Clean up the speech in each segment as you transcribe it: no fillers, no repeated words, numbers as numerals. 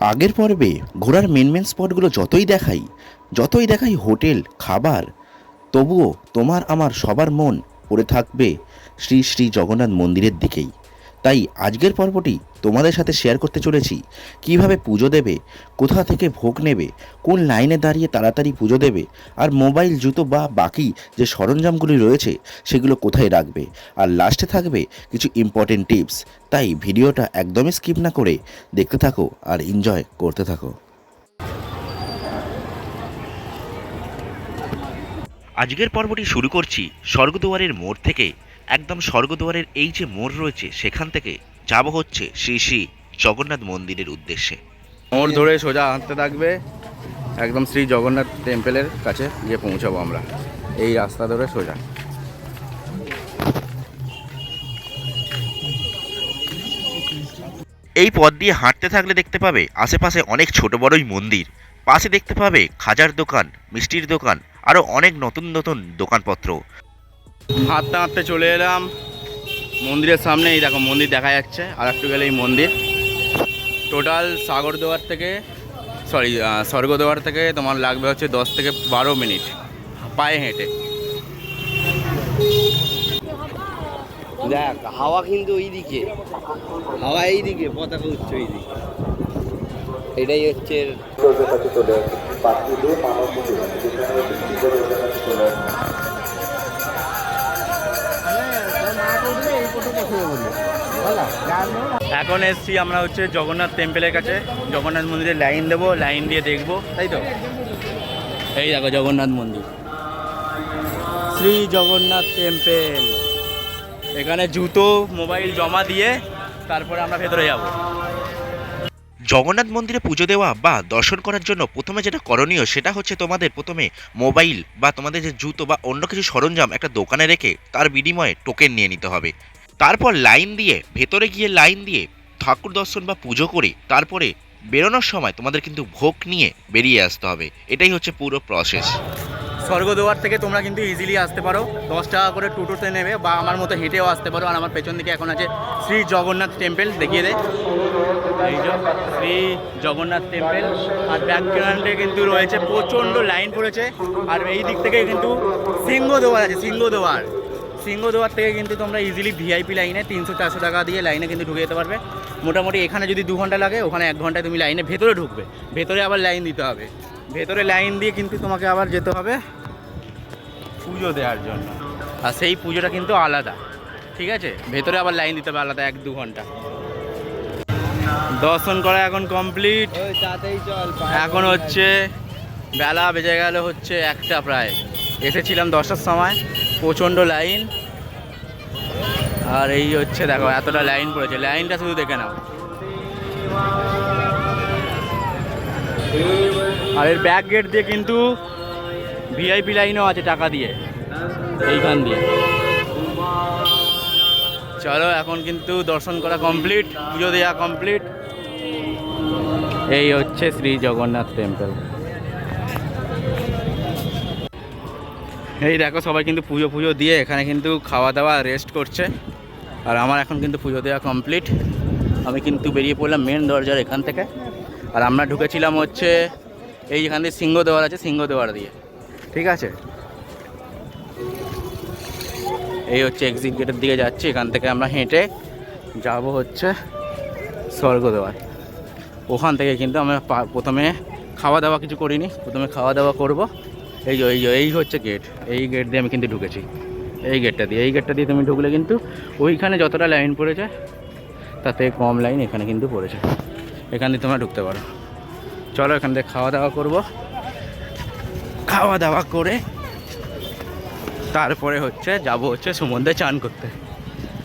আগের পর্বে ঘোরার মেন মেন স্পটগুলো যতই দেখাই হোটেল খাবার, তবুও তোমার আমার সবার মন পড়ে থাকবে শ্রী শ্রী জগন্নাথ মন্দিরের দিকেই। তাই আজকের পর্বটি তোমাদের সাথে শেয়ার করতে চলেছি কিভাবে পুজো দেবে, কোথা থেকে ভোগ নেবে, কোন লাইনে দাঁড়িয়ে তাড়াতাড়ি পুজো দেবে, আর মোবাইল, জুতো বা বাকি যে সরঞ্জামগুলি রয়েছে সেগুলো কোথায় রাখবে, আর লাস্টে থাকবে কিছু ইম্পর্টেন্ট টিপস। তাই ভিডিওটা একদমই স্কিপ না করে দেখতে থাকো আর এনজয় করতে থাকো। আজকের পর্বটি শুরু করছি স্বর্গদুয়ারের মোড় থেকে। একদম স্বর্গদুয়ারের এই যে মোড় রয়েছে সেখান থেকে যাব হচ্ছে শ্রী শ্রী জগন্নাথ মন্দিরের উদ্দেশ্যে। মোড় ধরে সোজা হাঁটতে থাকবে, একদম শ্রী জগন্নাথ টেম্পলের কাছে গিয়ে পৌঁছাবো আমরা। এই রাস্তা ধরে সোজা। এই পথ দিয়ে হাঁটতে থাকলে দেখতে পাবে আশেপাশে অনেক ছোট বড়ই মন্দির, পাশে দেখতে পাবে খাজার দোকান, মিষ্টির দোকান, আরও অনেক নতুন নতুন দোকানপত্র। হাঁটতে হাঁটতে চলে এলাম মন্দিরের সামনে। এই দেখো মন্দির দেখা যাচ্ছে, আর একটু গেলে এই মন্দির। টোটাল স্বর্গদুয়ার থেকে তোমার লাগবে হচ্ছে 10 থেকে 12 মিনিট পায়ে হেঁটে। দেখ হাওয়া কিন্তু ওইদিকে, হাওয়া এইদিকে, পতাকা উঠছে এইদিকে। এটাই হচ্ছে এখন এসছি আমরা হচ্ছে জগন্নাথ টেম্পলের কাছে। জগন্নাথ মন্দিরে লাইন দেবো, লাইন দিয়ে দেখবো, তাই তো। এই দেখো জগন্নাথ মন্দির, শ্রী জগন্নাথ টেম্পল। এখানে জুতো মোবাইল জমা দিয়ে তারপরে আমরা ভেতরে যাব। জগন্নাথ মন্দিরে পুজো দেওয়া বা দর্শন করার জন্য প্রথমে যেটা করণীয় সেটা হচ্ছে তোমাদের প্রথমে মোবাইল বা তোমাদের যে জুতো বা অন্য কিছু সরঞ্জাম একটা দোকানে রেখে তার বিনিময়ে টোকেন নিয়ে নিতে হবে। তারপর লাইন দিয়ে ভেতরে গিয়ে লাইন দিয়ে ঠাকুর দর্শন বা পুজো করে তারপরে বেরোনোর সময় তোমাদের কিন্তু ভোগ নিয়ে বেরিয়ে আসতে হবে। এটাই হচ্ছে পুরো প্রসেস। স্বর্গদুয়ার থেকে তোমরা কিন্তু ইজিলি আসতে পারো, 10 টাকা করে টোটোতে নেবে বা আমার মতো হেঁটেও আসতে পারো। আর আমার পেছন দিকে এখন আছে শ্রী জগন্নাথ টেম্পল, দেখিয়ে দে। এই যে শ্রী জগন্নাথ টেম্পল, আর ব্যাকগ্রাউন্ডে কিন্তু রয়েছে প্রচণ্ড লাইন পড়েছে। আর এই দিক থেকে কিন্তু সিংহদুয়ার আছে, সিংহদুয়ার থেকে কিন্তু তোমরা ইজিলি ভিআইপি লাইনে 300-400 টাকা দিয়ে লাইনে কিন্তু ঢুকে যেতে পারবে। মোটামুটি এখানে যদি 2 ঘন্টা লাগে, ওখানে 1 ঘন্টায় তুমি লাইনে ভেতরে ঢুকবে। ভেতরে আবার লাইন দিতে হবে, ভেতরে লাইন দিয়ে কিন্তু তোমাকে আবার যেতে হবে পুজো দেওয়ার জন্য। আর সেই পুজোটা কিন্তু আলাদা, ঠিক আছে। ভেতরে আবার লাইন দিতে হবে আলাদা 1-2 ঘন্টা। দর্শন করা এখন কমপ্লিট। এখন হচ্ছে বেলা বেজে গেল হচ্ছে 1টা প্রায়। এসেছিলাম 10টার সময়, প্রচণ্ড লাইন। আর এই হচ্ছে দেখো এতটা লাইন পড়েছে, লাইনটা শুধু দেখে নাও। আর এর ব্যাক গেট দিয়ে কিন্তু ভিআইপি লাইনও আছে টাকা দিয়ে, এইখান দিয়ে। চলো এখন কিন্তু দর্শন করা কমপ্লিট, পুজো দেওয়া কমপ্লিট। এই হচ্ছে শ্রী জগন্নাথ টেম্পল। এই দেখো সবাই কিন্তু পুজো দিয়ে এখানে কিন্তু খাওয়া দাওয়া রেস্ট করছে। আর আমার এখন কিন্তু পুজো দেওয়া কমপ্লিট। আমি কিন্তু বেরিয়ে পড়লাম মেন দরজার এখান থেকে। আর আমরা ঢুকেছিলাম হচ্ছে এই যেখান দিয়ে সিংহদুয়ার আছে, সিংহদুয়ার দিয়ে, ঠিক আছে। এই হচ্ছে এক্সিট গেটের দিকে যাচ্ছি। এখান থেকে আমরা হেঁটে যাব হচ্ছে স্বর্গদুয়ার। ওখান থেকে কিন্তু আমরা প্রথমে খাওয়া দাওয়া কিছু করিনি, প্রথমে খাওয়া দাওয়া করব। এই হচ্ছে গেট, এই গেট দিয়ে আমি কিন্তু ঢুকেছি। এই গেটটা দিয়ে তুমি ঢুকলে কিন্তু ওইখানে যতটা লাইন পড়েছে তাতে কম লাইন এখানে কিন্তু পড়েছে। এখান দিয়ে তোমরা ঢুকতে পারো। চলো এখান থেকে খাওয়া দাওয়া করব। খাওয়া দাওয়া করে তারপরে হচ্ছে যাব হচ্ছে সমুদ্রে চান করতে।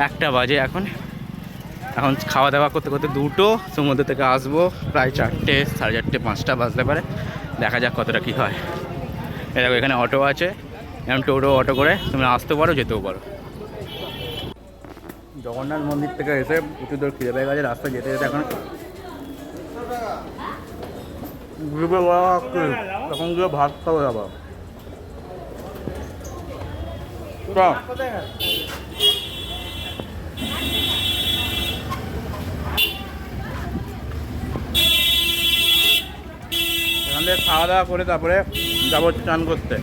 1টা বাজে এখন খাওয়া দাওয়া করতে করতে 2টো, সমুদ্র থেকে আসবো প্রায় 4টে, 4:30, 5টা বাজতে পারে। দেখা যাক কতটা কী হয়। দেখো এখানে অটো আছে, এরকম অটো করে তুমি আসতে পারো, যেতেও পারো। জগন্নাথ মন্দির থেকে এসে প্রচুর দূর খিদে পেয়ে গেছে। রাস্তায় যেতে যেতে এখন এখন গিয়ে ভাত খাবো যাবো। হোটেলে খাওয়া দাওয়া করে তারপরে যাবো চান করতে।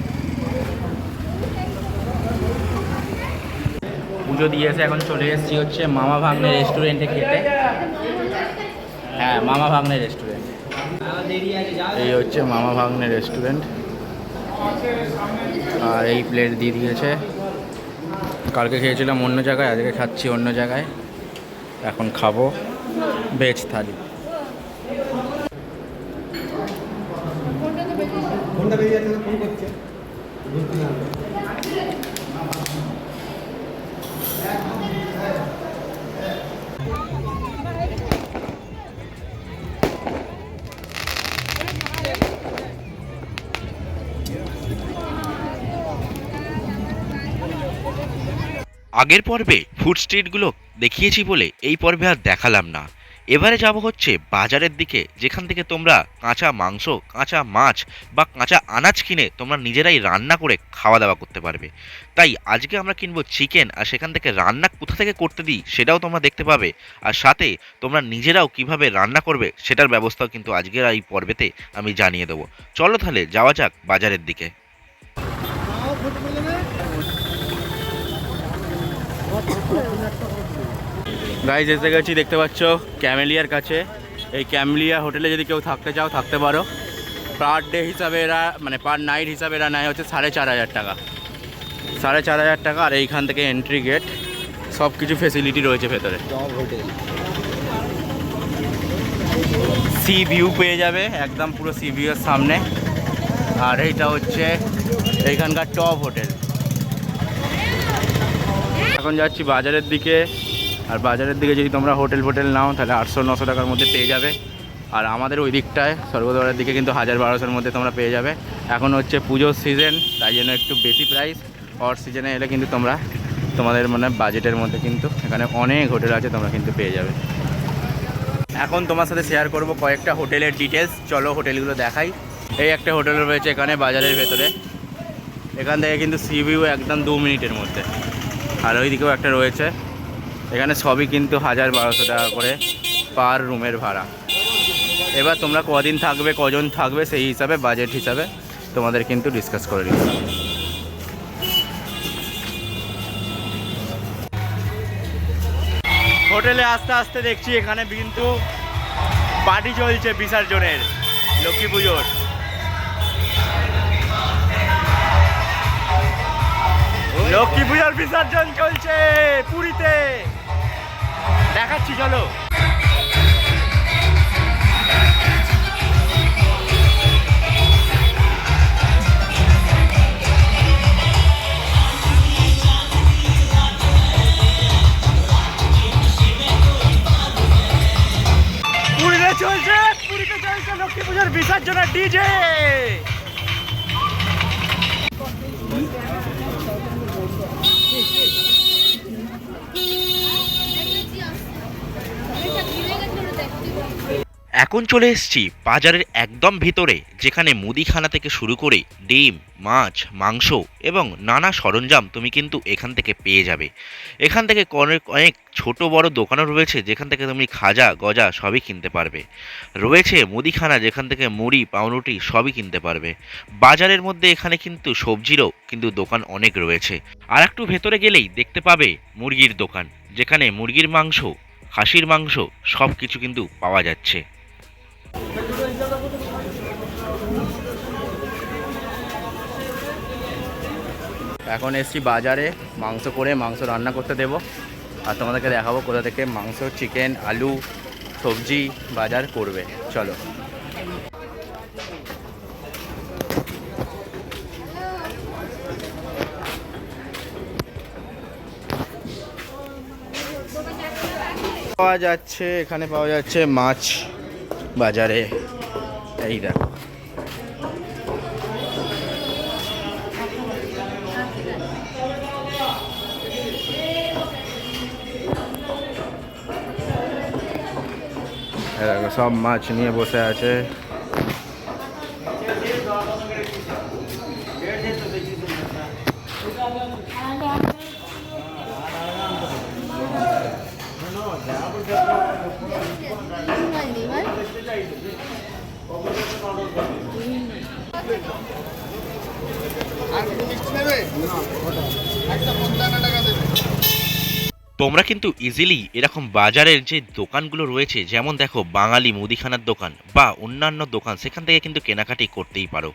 পুজো দিয়ে এসে এখন চলে এসেছি হচ্ছে মামা ভাগ্নে রেস্টুরেন্টে খেতে। হ্যাঁ, মামা ভাগ্নে রেস্টুরেন্ট, এই হচ্ছে মামা ভাগ্নে রেস্টুরেন্ট। আর এই প্লেট দিয়ে দিয়েছে, কালকে খেয়েছিলাম অন্য জায়গায়, আজকে খাচ্ছি অন্য জায়গায়। এখন খাবো ভেজ থালি। আগের পর্বে ফুড স্ট্রিটগুলো দেখিয়েছি বলে এই পর্বে আর দেখালাম না। এবারে যাব হচ্ছে বাজারের দিকে, যেখান থেকে তোমরা কাঁচা মাংস, কাঁচা মাছ বা কাঁচা আনাজ কিনে তোমরা নিজেরাই রান্না করে খাওয়া দাওয়া করতে পারবে। তাই আজকে আমরা কিনবো চিকেন, আর সেখান থেকে রান্না কোথা থেকে করতে দিই সেটাও তোমরা দেখতে পাবে। আর সাথে তোমরা নিজেরাও কিভাবে রান্না করবে সেটার ব্যবস্থাও কিন্তু আজকের এই পর্বেতে আমি জানিয়ে দেবো। চলো তাহলে যাওয়া যাক বাজারের দিকে। গাইজ এসে গেছি, দেখতে পাচ্ছ ক্যামেলিয়ার কাছে। এই ক্যামেলিয়া হোটেলে যদি কেউ থাকতে চাও থাকতে পারো। পার ডে হিসাবে এরা, মানে পার নাইট হিসাবে এরা নেয় হচ্ছে 4,500 টাকা, 4,500 টাকা। আর এইখান থেকে এন্ট্রি গেট, সব কিছু ফেসিলিটি রয়েছে ভেতরে। সি ভিউ পেয়ে যাবে একদম, পুরো সি ভিউয়ের সামনে। আর এইটা হচ্ছে এইখানকার টপ হোটেল। এখন যাচ্ছি বাজারের দিকে। আর বাজারের দিকে যদি তোমরা হোটেল নাও তাহলে 800-900 টাকার মধ্যে পেয়ে যাবে। আর আমাদের ওই দিকটায় স্বর্গদ্বারের দিকে কিন্তু 1000-1200-র মধ্যে তোমরা পেয়ে যাবে। এখন হচ্ছে পুজোর সিজন, তাই জন্য একটু বেশি প্রাইস। হট সিজনে এলে কিন্তু তোমাদের মানে বাজেটের মধ্যে কিন্তু এখানে অনেক হোটেল আছে, তোমরা কিন্তু পেয়ে যাবে। এখন তোমার সাথে শেয়ার করব কয়েকটা হোটেলের ডিটেলস। চলো হোটেলগুলো দেখাই। এই একটা হোটেল রয়েছে এখানে বাজারের ভেতরে, এখান থেকে কিন্তু সি ভিউ একদম 2 মিনিটের মধ্যে। আর ওই দিকেও একটা রয়েছে, এখানে সবই কিন্তু 1000-1200 টাকা করে পার রুমের ভাড়া। এবার তোমরা কদিন থাকবে, কজন থাকবে, সেই হিসাবে বাজেট হিসাবে তোমাদের কিন্তু ডিসকাস করে নিতে হবে। হোটেলে আস্তে আস্তে দেখছি এখানে কিন্তু পার্টি চলছে বিসর্জনের, লক্ষ্মী পুজোর। লক্ষ্মী পুজোর বিসর্জন চলছে পুরীতে, দেখাচ্ছি চলো। পুরীতে চলছে লক্ষ্মী পুজোর বিসর্জনের ডিজে। এখন চলে এসেছি বাজারের একদম ভিতরে, যেখানে মুদিখানা থেকে শুরু করে ডিম, মাছ, মাংস এবং নানা সরঞ্জাম তুমি কিন্তু এখান থেকে পেয়ে যাবে। এখান থেকে অনেক ছোট বড় দোকানও রয়েছে, যেখান থেকে তুমি খাজা গজা সবই কিনতে পারবে। রয়েছে মুদিখানা, যেখান থেকে মুড়ি পাউরুটি সবই কিনতে পারবে। বাজারের মধ্যে এখানে কিন্তু সবজিরও কিন্তু দোকান অনেক রয়েছে। আর একটু ভেতরে গেলেই দেখতে পাবে মুরগির দোকান, যেখানে মুরগির মাংস, খাসির মাংস সব কিছু কিন্তু পাওয়া যাচ্ছে। এখন এসছি বাজারে মাংস রান্না করতে দেব। আর তোমাদেরকে দেখাবো কোথা থেকে মাংস, চিকেন, আলু, সবজি বাজার করবে। চলো। এখানে পাওয়া যাচ্ছে মাছ বাজারে, এই দেখো। সব মাছ নিয়ে বসে আছে। তোমরা কিন্তু ইজিলি এরকম বাজারের যে দোকানগুলো রয়েছে, যেমন দেখো বাঙালি মুদিখানার দোকান বা অন্যান্য দোকান, সেখান থেকে কিন্তু কেনাকাটি করতেই পারো।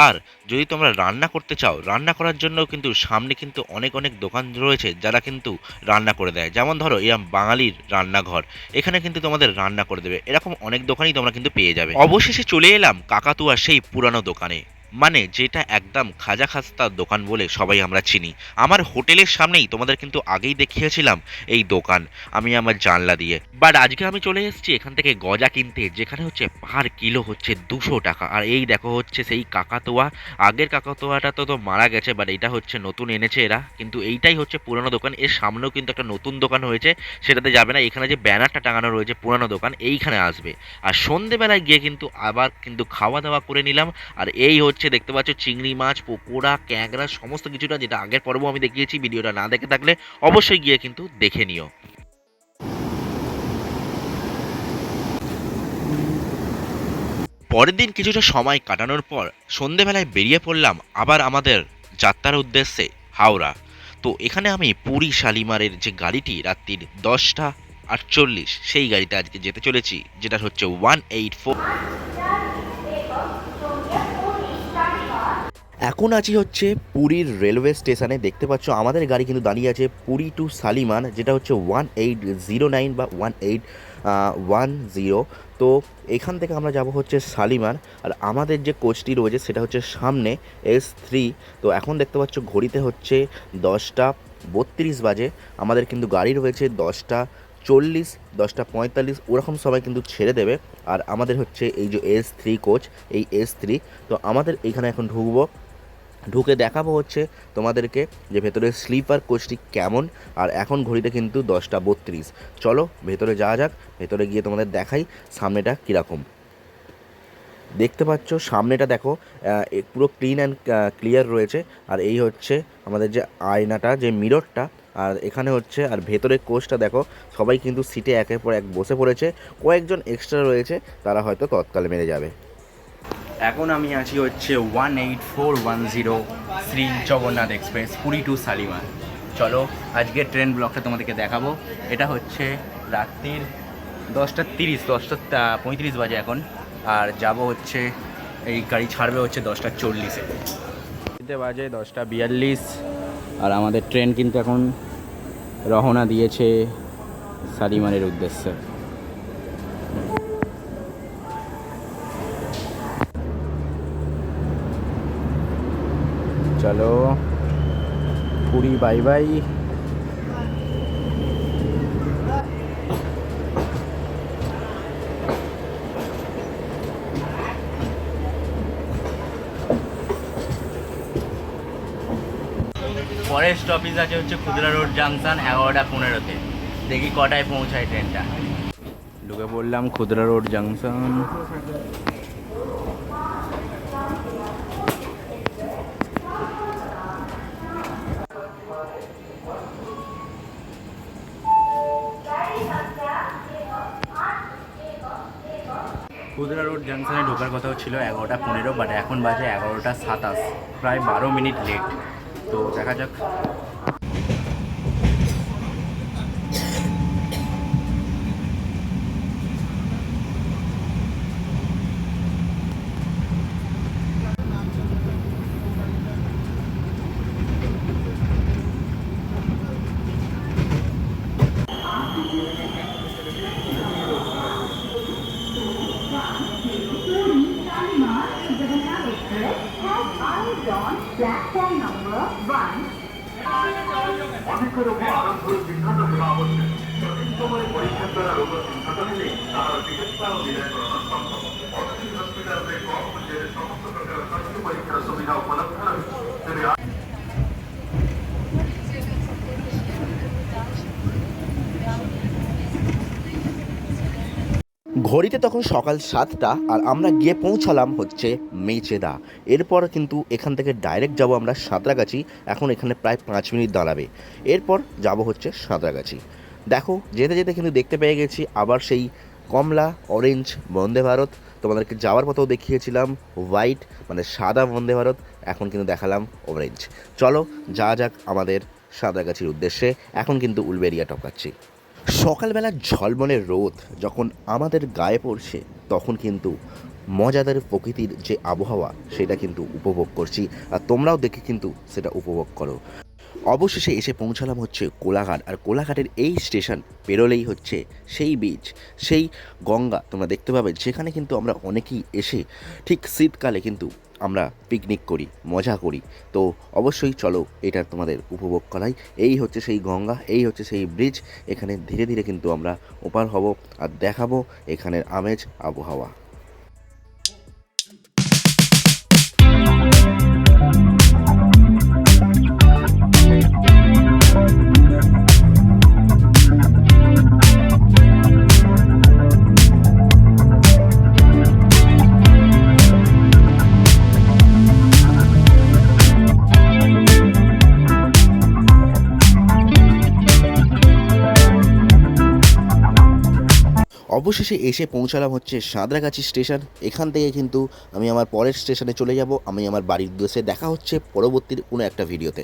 আর যদি তোমরা রান্না করতে চাও, রান্না করার জন্য কিন্তু সামনে কিন্তু অনেক অনেক দোকান রয়েছে যারা কিন্তু রান্না করে দেয়। যেমন ধরো এরকম বাঙালির রান্নাঘর, এখানে কিন্তু তোমাদের রান্না করে দেবে। এরকম অনেক দোকানই তোমরা কিন্তু পেয়ে যাবে। অবশেষে চলে এলাম কাকাতুয়া সেই পুরানো দোকানে, মানে যেটা একদম খাজা খাস্তার দোকান বলে সবাই আমরা চিনি। আমার হোটেলের সামনেই তোমাদের কিন্তু আগেই দেখিয়েছিলাম এই দোকান আমি আমার জানলা দিয়ে। বাট আজকে আমি চলে এসেছি এখান থেকে গজা কিনতে, যেখানে হচ্ছে পার কিলো হচ্ছে 200 টাকা। আর এই দেখো হচ্ছে সেই কাকাতুয়া। আগের কাকাতুয়াটা তো মারা গেছে, বাট এইটা হচ্ছে নতুন এনেছে এরা। কিন্তু এইটাই হচ্ছে পুরনো দোকান। এর সামনেও কিন্তু একটা নতুন দোকান হয়েছে, সেটাতে যাবে না। এখানে যে ব্যানারটা টাঙানো রয়েছে পুরানো দোকান, এইখানে আসবে। আর সন্ধেবেলায় গিয়ে কিন্তু আবার কিন্তু খাওয়া দাওয়া করে নিলাম। আর এই হচ্ছে দেখতে পাচ্ছ চিংড়ি মাছ, পকোড়া, ক্যাংড়া, সমস্ত কিছুটা, যেটা আগের পর্ব আমি দেখিয়েছি। ভিডিওটা না দেখে থাকলে অবশ্যই গিয়ে কিন্তু দেখে নিও। পরের দিন কিছুটা সময় কাটানোর পর সন্ধেবেলায় বেরিয়ে পড়লাম আবার আমাদের যাত্রার উদ্দেশ্যে হাওড়া। তো এখানে আমি পুরী শালিমারের যে গাড়িটি রাত্রির 10:48 সেই গাড়িতে আজকে যেতে চলেছি, যেটা হচ্ছে 184। এখন আছি হচ্ছে পুরীর রেলওয়ে স্টেশনে। দেখতে পাচ্ছ আমাদের গাড়ি কিন্তু দাঁড়িয়ে আছে পুরী টু শালিমার, যেটা হচ্ছে 1809 বা 1810। তো এখান থেকে আমরা যাব হচ্ছে শালিমার। আর আমাদের যে কোচটি রয়েছে সেটা হচ্ছে সামনে S3। তো এখন দেখতে পাচ্ছ ঘড়িতে হচ্ছে 10:32 বাজে। আমাদের কিন্তু গাড়ি রয়েছে 10:40, 10:45 ওরকম সময় কিন্তু ছেড়ে দেবে। আর আমাদের হচ্ছে এই যে S3 কোচ, এই S3। তো আমাদের এইখানে এখন ঢুকবো, ঢুকে দেখাবো হচ্ছে তোমাদেরকে যে ভেতরে স্লিপার কোচটি কেমন। আর এখন ঘড়িতে কিন্তু 10:32। চলো ভেতরে যাওয়া যাক, ভেতরে গিয়ে তোমাদের দেখাই সামনেটা কীরকম। দেখতে পাচ্ছ সামনেটা দেখো পুরো ক্লিন অ্যান্ড ক্লিয়ার রয়েছে। আর এই হচ্ছে আমাদের যে আয়নাটা, যে মিররটা। আর এখানে হচ্ছে আর ভেতরের কোচটা দেখো, সবাই কিন্তু সিটে একের পর এক বসে পড়েছে। কয়েকজন এক্সট্রা রয়েছে, তারা হয়তো তৎকালে মেরে যাবে। এখন আমি আছি হচ্ছে 18410 শ্রী জগন্নাথ এক্সপ্রেস পুরী টু শালিমার। চলো আজকের ট্রেন ব্লকটা তোমাদেরকে দেখাবো। এটা হচ্ছে রাত্রির 10:30, 10:35 বাজে এখন। আর যাব হচ্ছে, এই গাড়ি ছাড়বে হচ্ছে 10:40-এ। বাজে 10:42। আর আমাদের ট্রেন কিন্তু এখন রওনা দিয়েছে শালিমারের উদ্দেশ্যে। চলো পুরী বাই বাই। পরের স্টপেজ আছে হচ্ছে খুদরা রোড জাংশন 11:15-তে। দেখি কটায় পৌঁছায় ট্রেনটা। ঢুকে পড়লাম খুদরা রোড জাংশন। খুদরা রোড জাংশনে ঢোকার কথা ছিল 11:15, বাট এখন বাজে 11:27, প্রায় 12 মিনিট লেট। তো দেখা যাক। Platform number 1. অনেকের উপর আরম্ভের সিদ্ধান্ত নেওয়া হচ্ছে। সঠিক সময়ে পরীক্ষার দ্বারা রোগ সিদ্ধান্ত নিলে তারা চিকিৎসা ও বিদায় করানো সম্ভব। অনেক হসপিটালে কম মূল্যের সমস্ত প্রকার স্বাস্থ্য পরীক্ষার সুবিধা উপলব্ধ রয়েছে। ঘড়িতে তখন সকাল 7টা। আর আমরা গিয়ে পৌঁছালাম হচ্ছে মেচেদা। এরপর কিন্তু এখান থেকে ডাইরেক্ট যাব আমরা সাঁতরাগাছি। এখন এখানে প্রায় 5 মিনিট দাঁড়াবে। এরপর যাব হচ্ছে সাঁতরাগাছি। দেখো যেতে যেতে কিন্তু দেখতে পেয়ে গেছি আবার সেই কমলা অরেঞ্জ বন্দে ভারত। তোমাদেরকে যাওয়ার পথেও দেখিয়েছিলাম হোয়াইট মানে সাদা বন্দে ভারত, এখন কিন্তু দেখালাম অরেঞ্জ। চলো যা যাক আমাদের সাঁতরাগাছির উদ্দেশ্যে। এখন কিন্তু উলবেড়িয়া টপকাচ্ছি। সকালবেলার ঝলমলে রোদ যখন আমাদের গায়ে পড়ছে তখন কিন্তু মজাদার প্রকৃতির যে আবহাওয়া সেটা কিন্তু উপভোগ করছি, আর তোমরাও দেখে কিন্তু সেটা উপভোগ করো। অবশেষে এসে পৌঁছালাম হচ্ছে কোলাঘাট, আর কোলাঘাটের এই স্টেশন পেরোলেই হচ্ছে সেই বিচ, সেই গঙ্গা তোমরা দেখতে পাবে, যেখানে কিন্তু আমরা অনেকেই এসে ঠিক শীতকালে কিন্তু আমরা পিকনিক করি, মজা করি। তো অবশ্যই চলো এটা তোমাদের উপভোগ করাই। এই হচ্ছে সেই গঙ্গা, এই হচ্ছে সেই ব্রিজ, এখানে ধীরে ধীরে কিন্তু আমরা ওপার হব আর দেখাবো এখানের আমেজ আবহাওয়া। অবশেষে এসে পৌঁছালাম হচ্ছে সাঁতরাগাছি স্টেশন। এখান থেকে কিন্তু আমি আমার পরের স্টেশনে চলে যাব, আমি আমার বাড়ির উদ্দেশ্যে। দেখা হচ্ছে পরবর্তীর কোনো একটা ভিডিওতে।